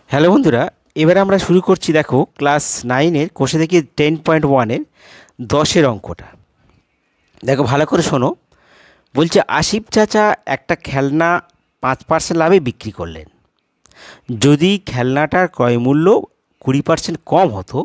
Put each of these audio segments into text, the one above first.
Hello বন্ধুরা, এবারে আমরা শুরু করছি। দেখো, ক্লাস 9-এর কোষে দেখি 10.1-এর 10-এর অঙ্কটা। দেখো ভালো করে শোনো। বলছে আসিফ চাচা একটা খেলনা 5% লাভে বিক্রি করলেন। যদি খেলনাটার ক্রয়মূল্য 20% কম হতো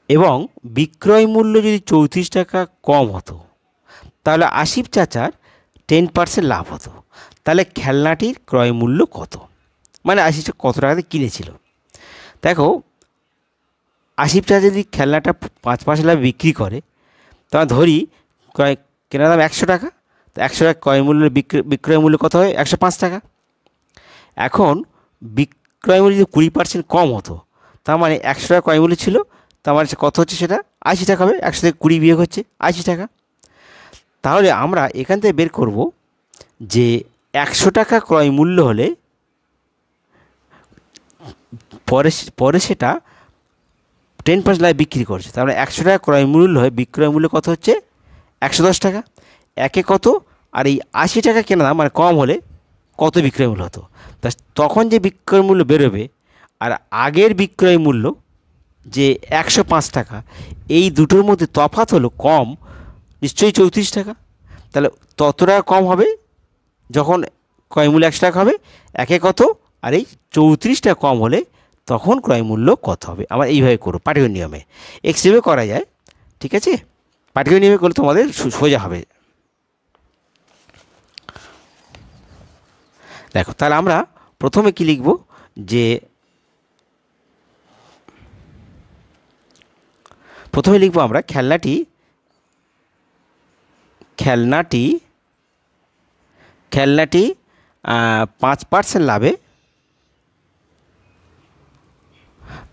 এবং বিক্রয় মূল্য যদি 34 টাকা কম হতো, তাহলে আসিফ চাচার 10% লাভ হতো। তাহলে খেলনাটির ক্রয়মূল্য কত? মানে আসিফ কত টাকাতে কিনেছিল। দেখো, আসিফ চাচা যদি খেলনাটা 5% লাভে বিক্রি করে, তখন ধরি কেনার দাম 100 টাকা। তো 100 টাকা ক্রয় মূল্য, বিক্রয় মূল্য কত হয়? 105 টাকা। এখন বিক্রয় মূল্য যদি 20% কম হতো, তার মানে 100 টাকা ক্রয় মূল্য ছিল, তার মানে কত হচ্ছে? সেটা 80 টাকা হবে। 100 থেকে 20 বিয়োগ হচ্ছে 80 টাকা। তাহলে আমরা এখান থেকে বের করব যে 100 টাকা ক্রয় মূল্য হলে পরে সেটা 10% লাভে বিক্রি করছে। তার মানে 100 টাকা ক্রয় মূল্য হয়, বিক্রয় মূল্য কত হচ্ছে? 110 টাকা। একে কত? আর এই 80 টাকা কেনা দাম মানে কম হলে কত বিক্রয় মূল্য হতো? তখন যে বিক্রয় মূল্য বেরোবে আর আগের বিক্রয় মূল্য যে 105 টাকা, এই দুটোর মধ্যে তফাৎ হলো কম, নিশ্চয়ই 34 টাকা। তাহলে তত টাকা কম হবে যখন ক্রয় মূল্য 100 টাকা হবে। একে কত? আর এই 34 টাকা কম হলে তখন ক্রয় মূল্য কত হবে? আমরা এইভাবে করব, পাটিগণিত নিয়মে। এক্সেলে করা যায়, ঠিক আছে? পাটিগণিত নিয়মে করলে তোমাদের সোজা হবে। দেখো, তাহলে আমরা প্রথমে কি লিখব? যে প্রথমে লিখব আমরা খেলনাটি 5% লাভে।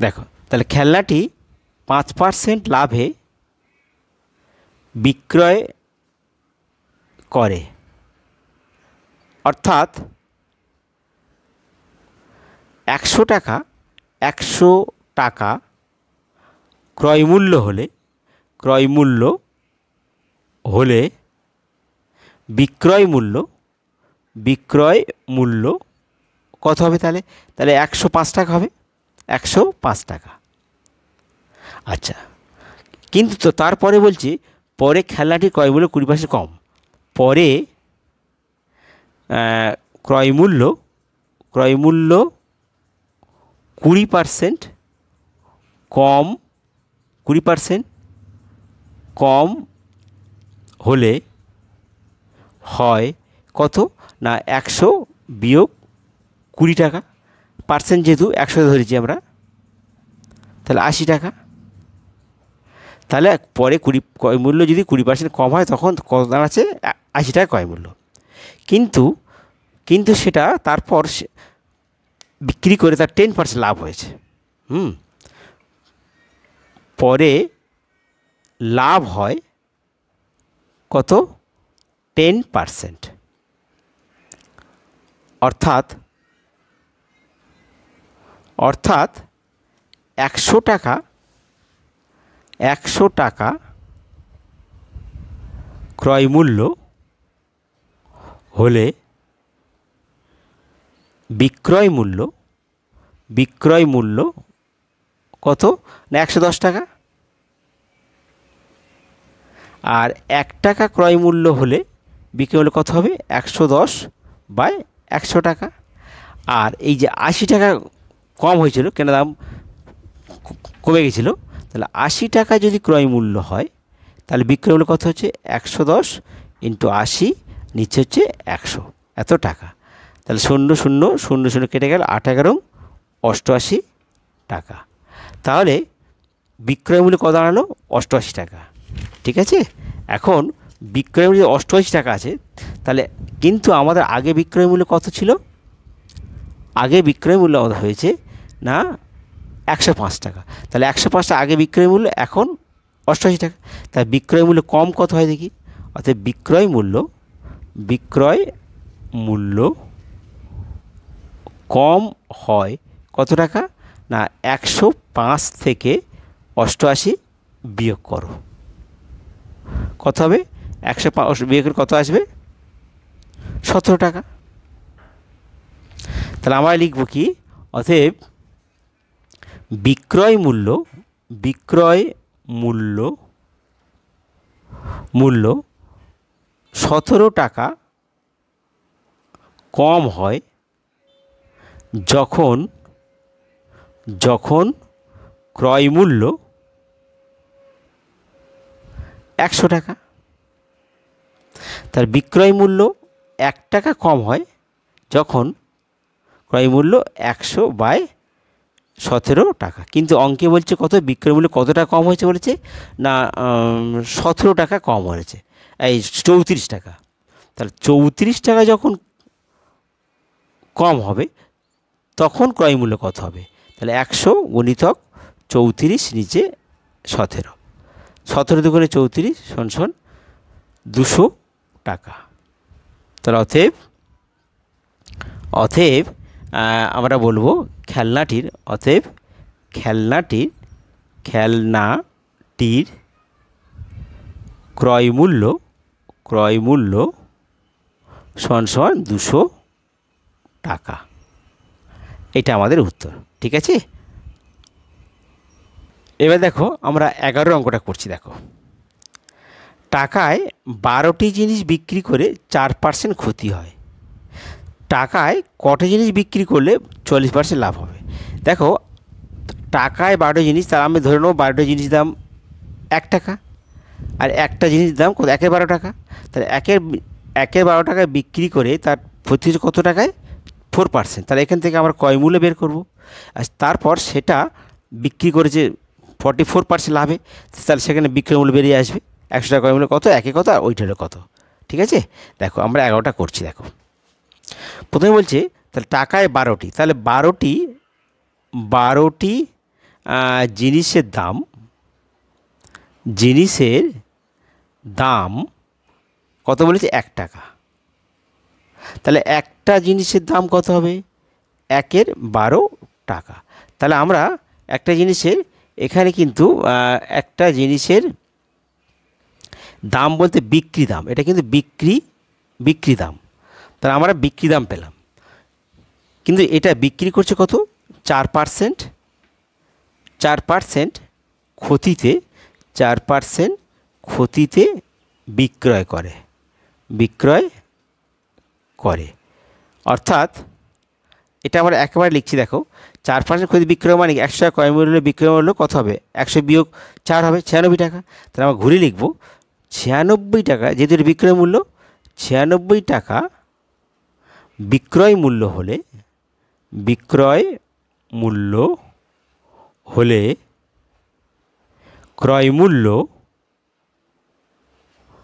দেখো, তাহলে খেলনাটি 5% লাভে বিক্রয় করে, অর্থাৎ 100 টাকা ক্রয় মূল্য হলে বিক্রয় মূল্য কত হবে? তাহলে 105 টাকা হবে। 105 টাকা। আচ্ছা, কিন্তু তো তারপরে বলছি পরে খেলনাটির ক্রয় মূল্য 20% কম। পরে ক্রয় মূল্য 20% কম, 20% কম হলে হয় কত? না 100 বিয়োগ 20 টাকা। পার্সেন্ট যেহেতু 100 ধরেছি আমরা, তাহলে 80 টাকা। তাহলে পরে ক্রয় মূল্য যদি 20% কম হয়, তখন কত দাঁড়াচ্ছে? 80 টাকা ক্রয় মূল্য। কিন্তু সেটা তারপর বিক্রি করে তার 10% লাভ হয়েছে। পরে লাভ হয় কত? 10%। অর্থাৎ 100 টাকা ক্রয় মূল্য হলে বিক্রয় মূল্য কত? না 110 টাকা। আর 1 টাকা ক্রয় মূল্য হলে বিক্রয় মূল্য কত হবে? 110/100 টাকা। আর এই যে 80 টাকা কম হয়েছিল, কেনা দাম কমে গেছিলো, তাহলে 80 টাকা যদি ক্রয় মূল্য হয়, তাহলে বিক্রয় মূল্য কত হচ্ছে? 110 × 80, নিচে হচ্ছে 100, এত টাকা। তাহলে 0 কেটে গেল, 8×11 = 88 টাকা। তাহলে বিক্রয় মূল্য কত দাঁড়ালো? 88 টাকা। ঠিক আছে? এখন বিক্রয় মূল্য 88 টাকা আছে, তাহলে কিন্তু আমাদের আগে বিক্রয় মূল্য কত ছিল? আগে বিক্রয় মূল্য আমাদের হয়েছে না 105 টাকা। তাহলে 105 টাকা আগে বিক্রয় মূল্য, এখন 88 টাকা। তাই বিক্রয় মূল্য কম কত হয় দেখি? অর্থাৎ বিক্রয় মূল্য কম হয় কত টাকা? না 105 থেকে 88 বিয়োগ করো, কত হবে? 105 বিয়োগের কত আসবে? 17 টাকা। তাহলে আমরা লিখব কি? অতএব বিক্রয় মূল্য মূল্য 17 টাকা কম হয় যখন ক্রয় মূল্য 100 টাকা। তার বিক্রয় মূল্য 1 টাকা কম হয় যখন ক্রয় মূল্য 100/17 টাকা। কিন্তু অঙ্কে বলছে কত, বিক্রয় মূল্য কত টাকা কম হয়েছে বলেছে না 17 টাকা কম হয়েছে, এই 34 টাকা। তাহলে 34 টাকা যখন কম হবে তখন ক্রয় মূল্য কত হবে? তাহলে 100 গুণিতক 34 নিচে 17, 17 দুগুণে 34 সমান 200 টাকা। তাহলে অতএব আমরা বলবো খেলনাটির ক্রয় মূল্য সমান 200 টাকা। এটা আমাদের উত্তর। ঠিক আছে, এবার দেখো আমরা 11 অঙ্কটা করছি। দেখো, টাকায় 12টি জিনিস বিক্রি করে 4% ক্ষতি হয়, টাকায় কটা জিনিস বিক্রি করলে 40% লাভ হবে? দেখো, টাকায় 12টি জিনিস, তার আমি ধরে নেব 12টি জিনিস দাম 1 টাকা, আর একটা জিনিস দাম কত? 12 টাকা। তাহলে একের 12 টাকায় বিক্রি করে তার ক্ষতি হচ্ছে কত টাকায়? 4%। তাহলে এখান থেকে আমরা ক্রয় মূল্য বের করব, আর তারপর সেটা বিক্রি করেছে 44% লাভে, তাহলে সেখানে বিক্রয় মূল্য বেরিয়ে আসবে 100 টাকা, ক্রয় মূল্য কত, একে কত, আর ওইটা হলো কত। ঠিক আছে, দেখো আমরা 11টা করছি। দেখো, প্রথমে বলছে তাহলে টাকায় 12টি, তাহলে 12টি জিনিসের দাম কত বলেছে? 1 টাকা। তাহলে একটা জিনিসের দাম কত হবে? 1-এর 12 টাকা। তাহলে আমরা একটা জিনিসের এখানে কিন্তু একটা জিনিসের দাম বলতে বিক্রি দাম, এটা কিন্তু বিক্রি দাম। তাহলে আমরা বিক্রি দাম পেলাম, কিন্তু এটা বিক্রি করছে কত? 4% ক্ষতিতে বিক্রয় করে। অর্থাৎ এটা আমরা একেবারে লিখছি। দেখো, 4% ক্ষতি বিক্রয় মানে 100 টাকা ক্রয় মূল্য, বিক্রয় মূল্য কত হবে? 100 বিয়োগ 4 হবে 96 টাকা। তাহলে আমরা ঘুরে লিখব 96 টাকা, যেহেতু এটা বিক্রয় মূল্য, 96 টাকা বিক্রয় মূল্য হলে ক্রয় মূল্য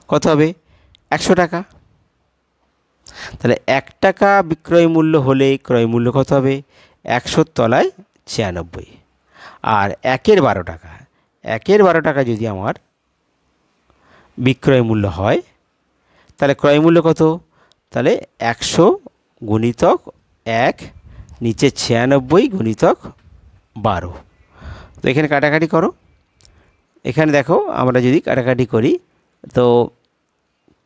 কত হবে? 100 টাকা। তাহলে 1 টাকা বিক্রয় মূল্য হলে ক্রয় মূল্য কত হবে? 100-র তলায় 96। আর 1-এর 12 টাকা যদি আমার বিক্রয় মূল্য হয়, তাহলে ক্রয় মূল্য কত? তাহলে 100 গুণিতক 1 নিচে 96 গুণিতক 12। তো এখানে কাটাকাটি করো। এখানে দেখো, আমরা যদি কাটাকাটি করি তো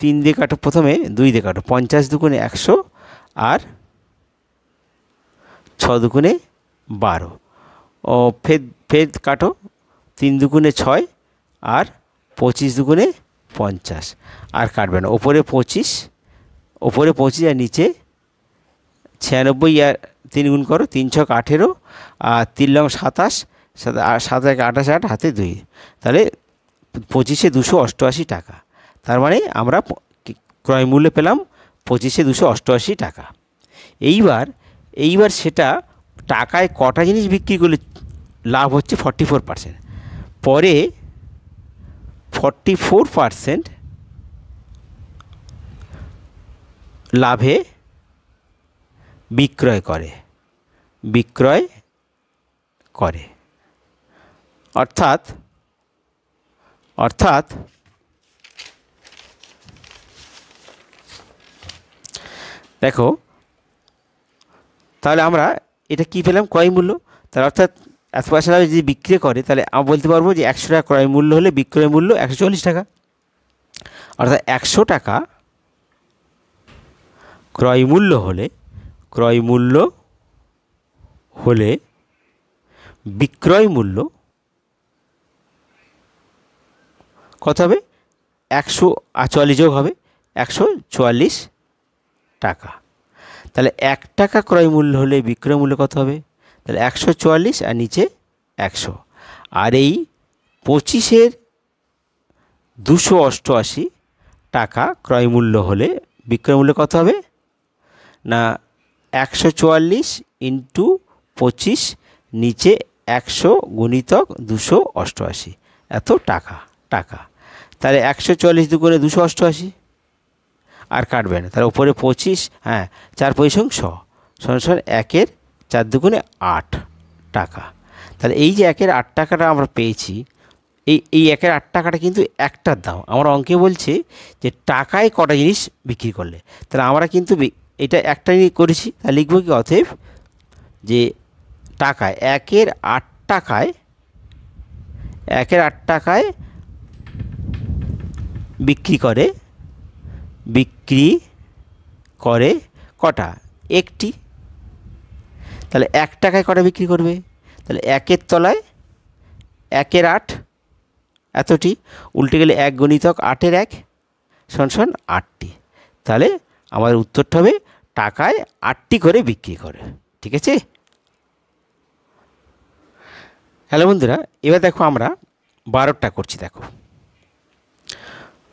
3 দিয়ে কাটো, প্রথমে 2 দিয়ে কাটো, 50 দুগুণে 100 আর 6 দুগুণে 12, ও ফের কাটো, 3 দুগুণে 6 আর 25 দুগুণে 50, আর কাটবে না। ওপরে 25 আর নিচে 96, আর 3 গুণ করো, 3 × 6 = 18, আর 3 × 27, 7 × 1 = 28, হাতে 2, তাহলে 25-এ 288 টাকা। তার মানে আমরা ক্রয় মূল্য পেলাম 25-এ 288 টাকা। এইবার সেটা টাকায় কটা জিনিস বিক্রি করলে লাভ হচ্ছে? 44%। পরে 44% লাভে বিক্রয় করে। অর্থাৎ দেখো, তাহলে আমরা এটা কি পেলাম? ক্রয় মূল্য। তার অর্থাৎ 100% লাভে যদি বিক্রি করে, তাহলে আমরা বলতে পারবো যে 100 টাকা ক্রয় মূল্য হলে বিক্রয় মূল্য 140 টাকা। অর্থাৎ 100 টাকা ক্রয় মূল্য হলে বিক্রয় মূল্য কত হবে? 144 যোগ হবে 144 টাকা। তাহলে 1 টাকা ক্রয় মূল্য হলে বিক্রয় মূল্য কত হবে? তাহলে 144 আর নিচে 100। আর এই 25-এর 288 টাকা ক্রয় মূল্য হলে বিক্রয় মূল্য কত হবে? না 144 ইন্টু 25 নিচে 100 গুণিতক 288 এত টাকা। তাহলে 144 দুগুণে 288 আর কাটবে না, তার উপরে 25, হ্যাঁ 4 পয়সং 100 সমান 1-এর 4 দুগুণে 8 টাকা। তাহলে এই যে 1-এর 8 টাকাটা আমরা পেয়েছি, এই 1-এর 8 টাকাটা কিন্তু একটার দাম। আমার অঙ্কে বলছে যে টাকায় কটা জিনিস বিক্রি করলে, তাহলে আমরা কিন্তু এটা একটা নিয়ে করেছি। তাহলে লিখব কি? অতএব যে টাকায় 1-এর 8 টাকায় বিক্রি করে কটা? একটি। তাহলে 1 টাকায় কটা বিক্রি করবে? তাহলে 1-এর তলায় 1-এর 8 এতটি, উল্টে গেলে 1 গুণিতক 8-এর 1 সমান 8টি। তাহলে আমাদের উত্তরটা হবে টাকায় 8টি করে বিক্রি করে। ঠিক আছে? হ্যালো বন্ধুরা, এবার দেখো আমরা 12টা করছি। দেখো,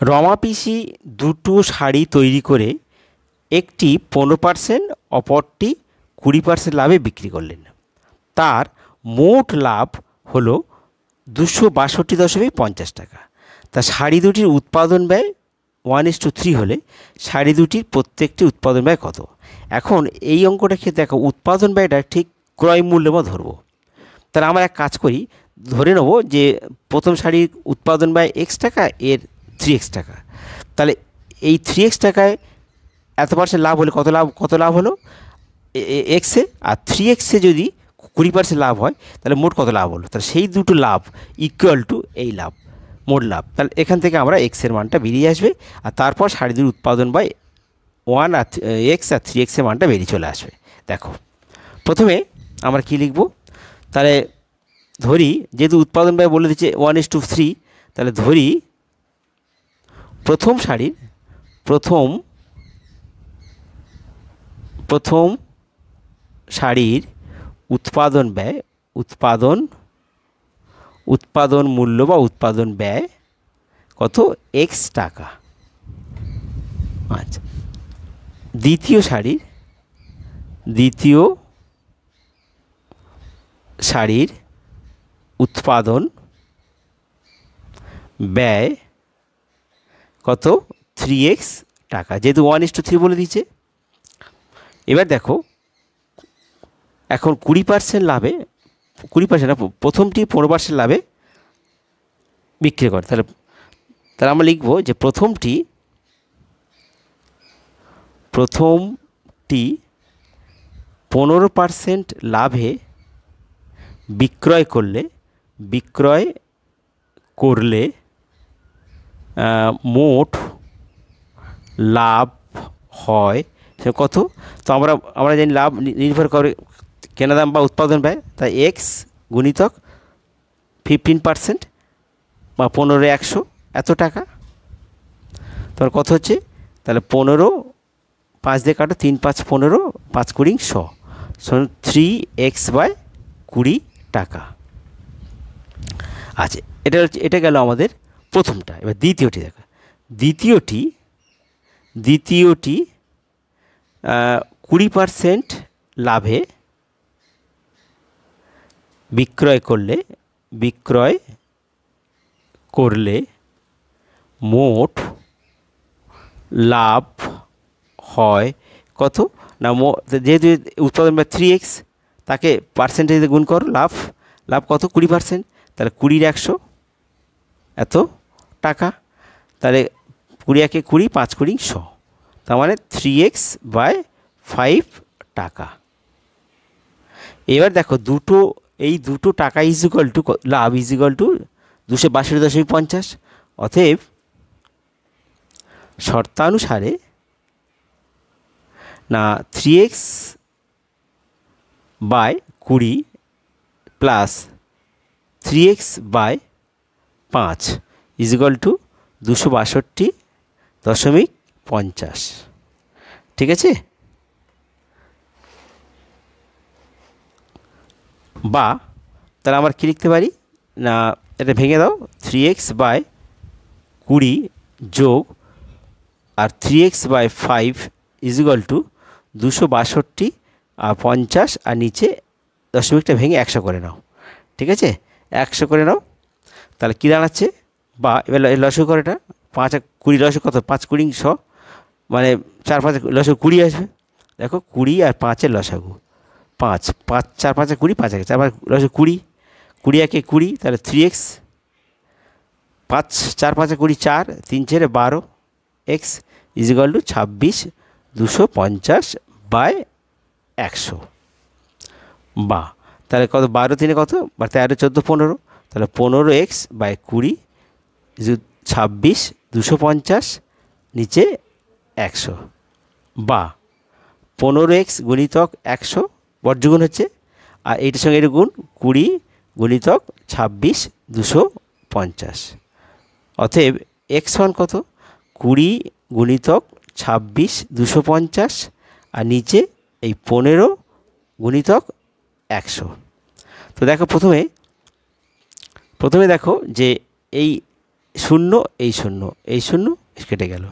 রমা পিসি দুটো শাড়ি তৈরি করে একটি 15%, অপরটি 20% লাভে বিক্রি করলেন। তার মোট লাভ হলো 262.50 টাকা। তা শাড়ি দুটির উৎপাদন ব্যয় 1:3 হলে শাড়ি দুটির প্রত্যেকটি উৎপাদন ব্যয় কত? এখন এই অঙ্কটাকে দেখো, উৎপাদন ব্যয়টা ঠিক ক্রয় মূল্য বা ধরবো। তাহলে আমরা এক কাজ করি, ধরে নেব যে প্রথম শাড়ির উৎপাদন ব্যয় x টাকা, এর 3x টাকা। তাহলে এই 3x টাকায় এত % লাভ হলে কত লাভ হলো এক্সে, আর 3x-এ যদি 20% লাভ হয় তাহলে মোট কত লাভ হলো? তাহলে সেই দুটো লাভ ইকুয়াল টু এই লাভ, মোট লাভ। তাহলে এখান থেকে আমরা এক্সের মানটা বেরিয়ে আসবে, আর তারপর শাড়ি দুটির উৎপাদন বাই 1 আর x আর 3x-এর মানটা বেরিয়ে চলে আসবে। দেখো, প্রথমে আমরা কি লিখব? তাহলে ধরি, যেহেতু উৎপাদন ব্যয় বলে দিচ্ছে 1:3, তাহলে ধরি প্রথম শাড়ির উৎপাদন ব্যয়, উৎপাদন মূল্য বা উৎপাদন ব্যয় কত? x টাকা। আচ্ছা, দ্বিতীয় শাড়ির উৎপাদন ব্যয় কত? 3x টাকা, যেহেতু 1:3 বলে দিচ্ছে। এবার দেখো, এখন 20% লাভে, 20% না, প্রথমটি 15% লাভে বিক্রি করে। তাহলে আমরা লিখব যে প্রথমটি 15% লাভে বিক্রয় করলে মোট লাভ হয় সে কত? তো আমরা জানি লাভ নির্ভর করে কেনা দাম বা উৎপাদন ব্যয়, তাই x গুণিতক 15% বা 15 এত টাকা। তোমার কত হচ্ছে? তাহলে 15, 5 দিয়ে কাটো, 3 5 15, 5 20 100 3x/20 টাকা। আচ্ছা, এটা গেল আমাদের প্রথমটা। এবার দ্বিতীয়টি দেখো, দ্বিতীয়টি 20% লাভে বিক্রয় করলে মোট লাভ হয় কত? না যেহেতু উৎপাদন ব্যয় 3x, তাকে পার্সেন্টেজে গুণ করো, লাভ কত? 20%। তাহলে 20 এত টাকা। তাহলে 20 20, 5 20 100, তার মানে 3x/5 টাকা। এবার দেখো, এই দুটো টাকা ইজিক্যাল টু লাভ ইজিক্যাল টু 262.50। অতএব শর্তানুসারে না 3x/20 20 plus 3x by 5 is equal two 262.50। ঠিক আছে, বা তাহলে আমরা কী লিখতে পারি না, এটা ভেঙে দাও, 3x বাই 20 যোগ আর 3x বাই 5 ইজিক্যাল টু 262.50 আর নিচে দশমিকটা ভেঙে 100 করে নাও। ঠিক আছে, 100 করে নাও, তাহলে কী দাঁড়াচ্ছে, বা এবার লসগু করে, এটা 5 আর 20 লসগু কত, 5 20 100, মানে 4 5 লসগু 20 আসবে। দেখো 20 আর 5-এর লসাগু 5, 5 4 5 20, 5 1 4 লসগু 20, 20 1 20, তাহলে 3x 5 4 5 20 4 3 4 12 x ইজিক্যাল টু 26,250/100। বা তাহলে কত, 12 3 কত, বা 13 14 15, তাহলে 15x বাই 20 26,250 নিচে 100, বা 15x গুণিতক 100 বর্জগুণ হচ্ছে, আর এইটার সঙ্গে এটা গুণ 20 গুণিতক 26,250। অতএব x সমান কত, 20 গুণিতক 26,250 আর নিচে এই 15 গুণিতক 100। তো দেখো প্রথমে দেখো যে এই শূন্য এই শূন্য এই শূন্য কেটে গেল,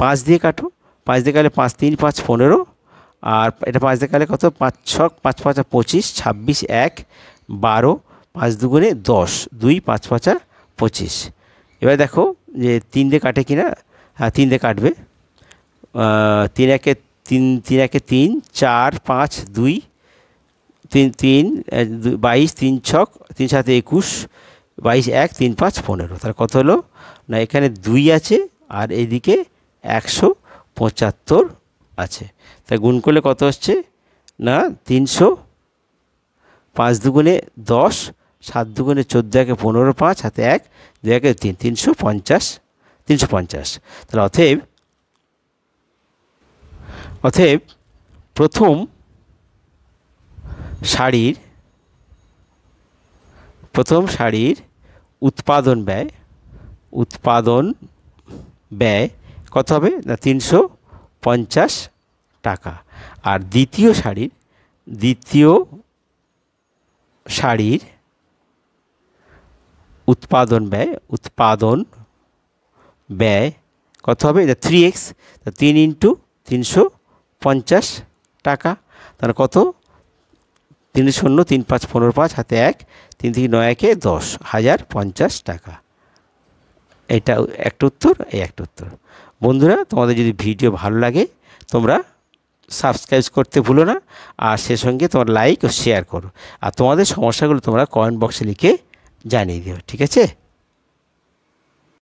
5 দিয়ে কাটো, 5 দিয়ে কাটলে 5 3 5 15, আর এটা 5 দিয়ে কাটলে কত, 5 6 5 5 25, 26 1 12, 5 দুগুণে 10, 2 5 5 25। এবার দেখো যে 3 দিয়ে কাটে কিনা, হ্যাঁ 3 দিয়ে কাটবে, 3 1 3 4 5 2 3 3 22 3 6 3 7 21 22 1 3 5 15, তাহলে কত হলো না, এখানে 2 আছে আর এইদিকে 175 আছে, তাই গুণ করলে কত হচ্ছে না 300, 5 দুগুণে 10, 7 দুগুণে 14 একে 15 5 হাতে 1 2 একে 3 350, তাহলে অতএব প্রথম শাড়ির উৎপাদন ব্যয় কত হবে না 350 টাকা, আর দ্বিতীয় শাড়ির উৎপাদন ব্যয় কত হবে, 3x, 3 × 350 টাকা, তাহলে কত, 3 0 3 5 15 5 হাতে 1 3 থেকে 9 একে 10, 1050 টাকা। এটা একটা উত্তর, এই একটা উত্তর। বন্ধুরা, তোমাদের যদি ভিডিও ভালো লাগে তোমরা সাবস্ক্রাইব করতে ভুলো না, আর সে সঙ্গে তোমার লাইক ও শেয়ার করো, আর তোমাদের সমস্যাগুলো তোমরা কমেন্ট বক্সে লিখে জানিয়ে দিও। ঠিক আছে।